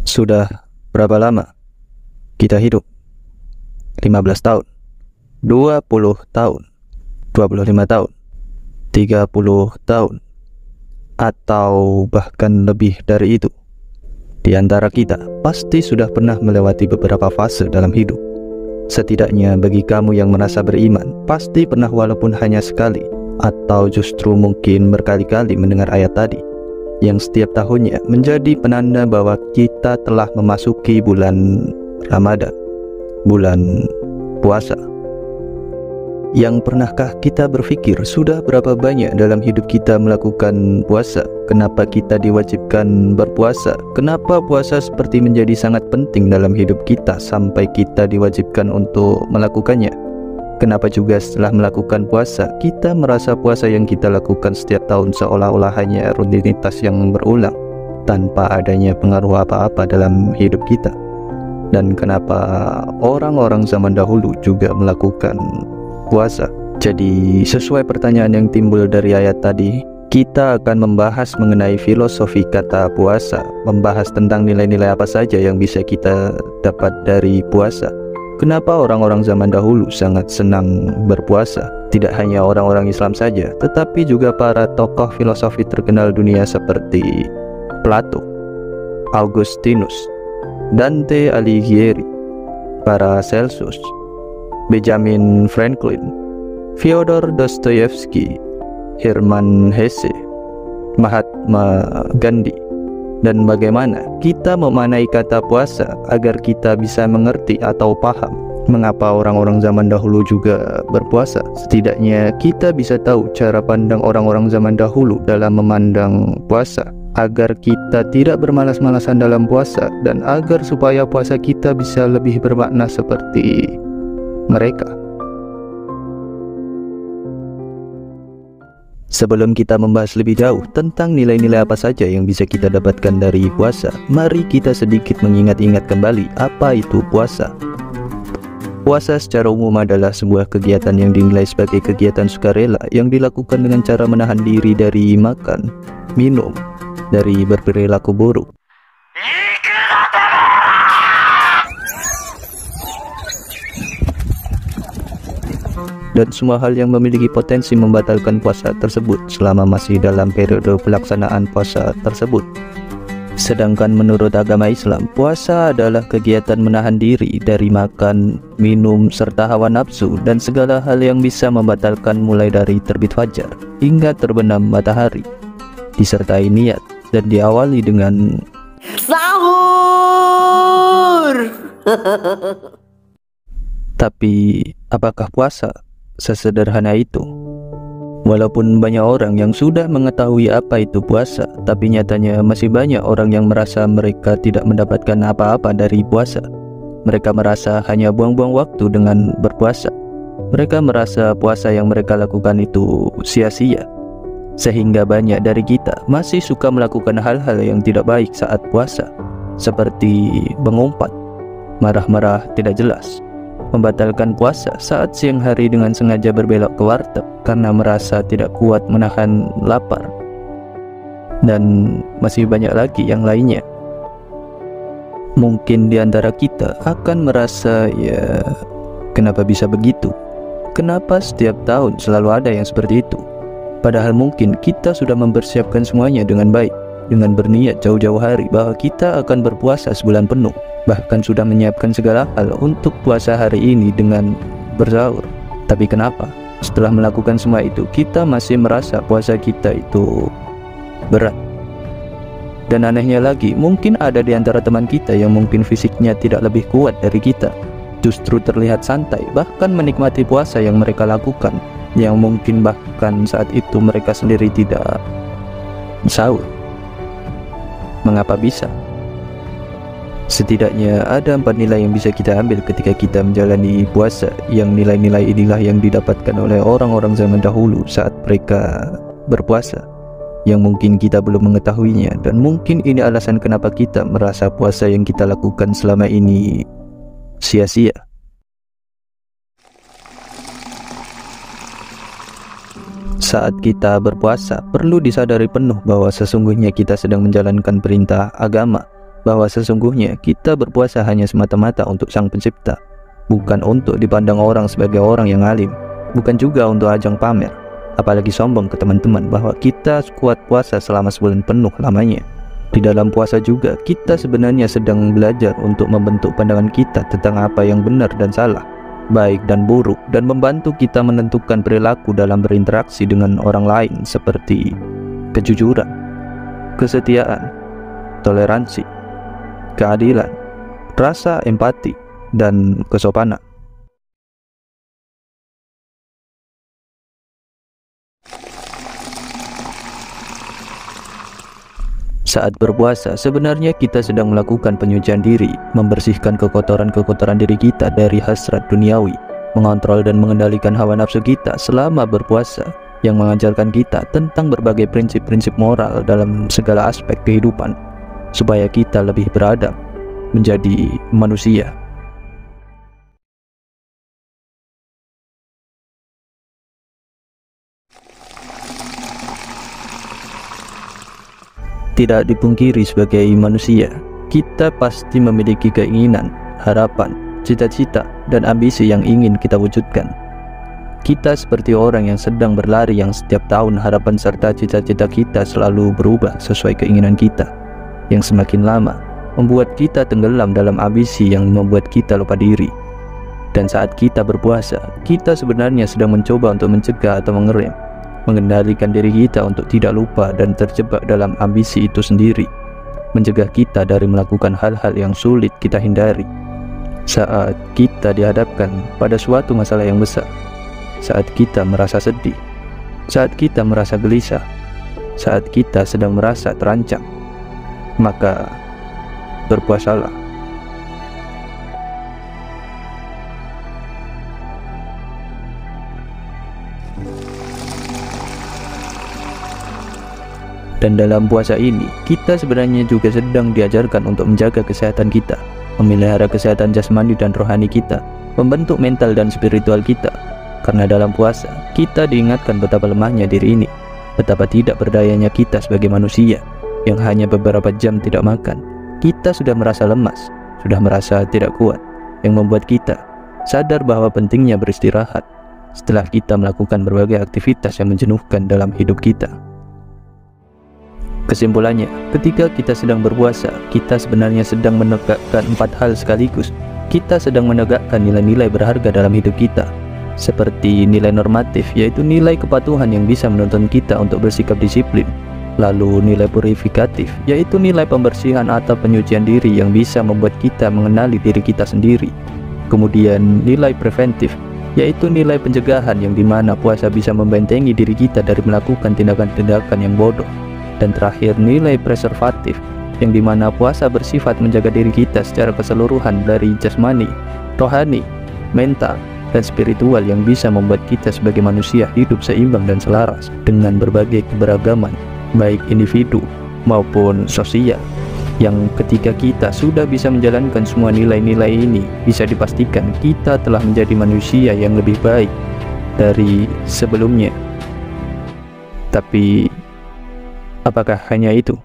Sudah berapa lama kita hidup? 15 tahun, 20 tahun, 25 tahun, 30 tahun, atau bahkan lebih dari itu. Di antara kita pasti sudah pernah melewati beberapa fase dalam hidup. Setidaknya bagi kamu yang merasa beriman, pasti pernah walaupun hanya sekali, atau justru mungkin berkali-kali mendengar ayat tadi, yang setiap tahunnya menjadi penanda bahwa kita telah memasuki bulan Ramadan, bulan puasa. Yang pernahkah kita berpikir sudah berapa banyak dalam hidup kita melakukan puasa? Kenapa kita diwajibkan berpuasa? Kenapa puasa seperti menjadi sangat penting dalam hidup kita sampai kita diwajibkan untuk melakukannya? Kenapa juga setelah melakukan puasa, kita merasa puasa yang kita lakukan setiap tahun seolah-olah hanya rutinitas yang berulang tanpa adanya pengaruh apa-apa dalam hidup kita? Dan kenapa orang-orang zaman dahulu juga melakukan puasa? Jadi sesuai pertanyaan yang timbul dari ayat tadi, kita akan membahas mengenai filosofi kata puasa, membahas tentang nilai-nilai apa saja yang bisa kita dapat dari puasa. Kenapa orang-orang zaman dahulu sangat senang berpuasa? Tidak hanya orang-orang Islam saja, tetapi juga para tokoh filosofi terkenal dunia seperti Plato, Augustinus, Dante Alighieri, Paracelsus, Benjamin Franklin, Fyodor Dostoyevsky, Hermann Hesse, Mahatma Gandhi. Dan bagaimana kita memaknai kata puasa agar kita bisa mengerti atau paham mengapa orang-orang zaman dahulu juga berpuasa. Setidaknya kita bisa tahu cara pandang orang-orang zaman dahulu dalam memandang puasa, agar kita tidak bermalas-malasan dalam puasa, dan agar supaya puasa kita bisa lebih bermakna seperti mereka. Sebelum kita membahas lebih jauh tentang nilai-nilai apa saja yang bisa kita dapatkan dari puasa, mari kita sedikit mengingat-ingat kembali apa itu puasa. Puasa secara umum adalah sebuah kegiatan yang dinilai sebagai kegiatan sukarela yang dilakukan dengan cara menahan diri dari makan, minum, dari berperilaku buruk, dan semua hal yang memiliki potensi membatalkan puasa tersebut selama masih dalam periode pelaksanaan puasa tersebut. Sedangkan menurut agama Islam, puasa adalah kegiatan menahan diri dari makan, minum, serta hawa nafsu dan segala hal yang bisa membatalkan mulai dari terbit fajar hingga terbenam matahari, disertai niat dan diawali dengan sahur. Tapi apakah puasa sesederhana itu? Walaupun banyak orang yang sudah mengetahui apa itu puasa, tapi nyatanya masih banyak orang yang merasa mereka tidak mendapatkan apa-apa dari puasa. Mereka merasa hanya buang-buang waktu dengan berpuasa. Mereka merasa puasa yang mereka lakukan itu sia-sia. Sehingga banyak dari kita masih suka melakukan hal-hal yang tidak baik saat puasa, seperti mengumpat, marah-marah tidak jelas, membatalkan puasa saat siang hari dengan sengaja berbelok ke warteg karena merasa tidak kuat menahan lapar, dan masih banyak lagi yang lainnya. Mungkin di antara kita akan merasa, ya, kenapa bisa begitu? Kenapa setiap tahun selalu ada yang seperti itu? Padahal mungkin kita sudah mempersiapkan semuanya dengan baik, dengan berniat jauh-jauh hari bahwa kita akan berpuasa sebulan penuh, bahkan sudah menyiapkan segala hal untuk puasa hari ini dengan bersahur. Tapi kenapa setelah melakukan semua itu kita masih merasa puasa kita itu berat? Dan anehnya lagi, mungkin ada di antara teman kita yang mungkin fisiknya tidak lebih kuat dari kita, justru terlihat santai bahkan menikmati puasa yang mereka lakukan, yang mungkin bahkan saat itu mereka sendiri tidak sahur. Mengapa bisa? Setidaknya ada 4 nilai yang bisa kita ambil ketika kita menjalani puasa, yang nilai-nilai inilah yang didapatkan oleh orang-orang zaman dahulu saat mereka berpuasa, yang mungkin kita belum mengetahuinya, dan mungkin ini alasan kenapa kita merasa puasa yang kita lakukan selama ini sia-sia. Saat kita berpuasa, perlu disadari penuh bahwa sesungguhnya kita sedang menjalankan perintah agama, bahwa sesungguhnya kita berpuasa hanya semata-mata untuk Sang Pencipta, bukan untuk dipandang orang sebagai orang yang alim, bukan juga untuk ajang pamer, apalagi sombong ke teman-teman bahwa kita kuat puasa selama sebulan penuh lamanya. Di dalam puasa juga kita sebenarnya sedang belajar untuk membentuk pandangan kita tentang apa yang benar dan salah, baik dan buruk, dan membantu kita menentukan perilaku dalam berinteraksi dengan orang lain seperti kejujuran, kesetiaan, toleransi, keadilan, rasa empati, dan kesopanan. Saat berpuasa, sebenarnya kita sedang melakukan penyucian diri, membersihkan kekotoran-kekotoran diri kita dari hasrat duniawi, mengontrol dan mengendalikan hawa nafsu kita selama berpuasa, yang mengajarkan kita tentang berbagai prinsip-prinsip moral dalam segala aspek kehidupan, supaya kita lebih beradab, menjadi manusia. Tidak dipungkiri sebagai manusia, kita pasti memiliki keinginan, harapan, cita-cita, dan ambisi yang ingin kita wujudkan. Kita seperti orang yang sedang berlari yang setiap tahun harapan serta cita-cita kita selalu berubah sesuai keinginan kita, yang semakin lama membuat kita tenggelam dalam ambisi yang membuat kita lupa diri. Dan saat kita berpuasa, kita sebenarnya sedang mencoba untuk mencegah atau mengerem, mengendalikan diri kita untuk tidak lupa dan terjebak dalam ambisi itu sendiri, mencegah kita dari melakukan hal-hal yang sulit kita hindari. Saat kita dihadapkan pada suatu masalah yang besar, saat kita merasa sedih, saat kita merasa gelisah, saat kita sedang merasa terancam, maka berpuasalah. Dan dalam puasa ini, kita sebenarnya juga sedang diajarkan untuk menjaga kesehatan kita, memelihara kesehatan jasmani dan rohani kita, membentuk mental dan spiritual kita. Karena dalam puasa, kita diingatkan betapa lemahnya diri ini, betapa tidak berdayanya kita sebagai manusia, yang hanya beberapa jam tidak makan. Kita sudah merasa lemas, sudah merasa tidak kuat, yang membuat kita sadar bahwa pentingnya beristirahat, setelah kita melakukan berbagai aktivitas yang menjenuhkan dalam hidup kita. Kesimpulannya, ketika kita sedang berpuasa, kita sebenarnya sedang menegakkan 4 hal sekaligus. Kita sedang menegakkan nilai-nilai berharga dalam hidup kita, seperti nilai normatif, yaitu nilai kepatuhan yang bisa menuntun kita untuk bersikap disiplin. Lalu nilai purifikatif, yaitu nilai pembersihan atau penyucian diri yang bisa membuat kita mengenali diri kita sendiri. Kemudian nilai preventif, yaitu nilai pencegahan yang dimana puasa bisa membentengi diri kita dari melakukan tindakan-tindakan yang bodoh. Dan terakhir nilai preservatif, yang dimana puasa bersifat menjaga diri kita secara keseluruhan dari jasmani, rohani, mental, dan spiritual yang bisa membuat kita sebagai manusia hidup seimbang dan selaras dengan berbagai keberagaman, baik individu maupun sosial, yang ketika kita sudah bisa menjalankan semua nilai-nilai ini, bisa dipastikan kita telah menjadi manusia yang lebih baik dari sebelumnya. Tapi apakah hanya itu?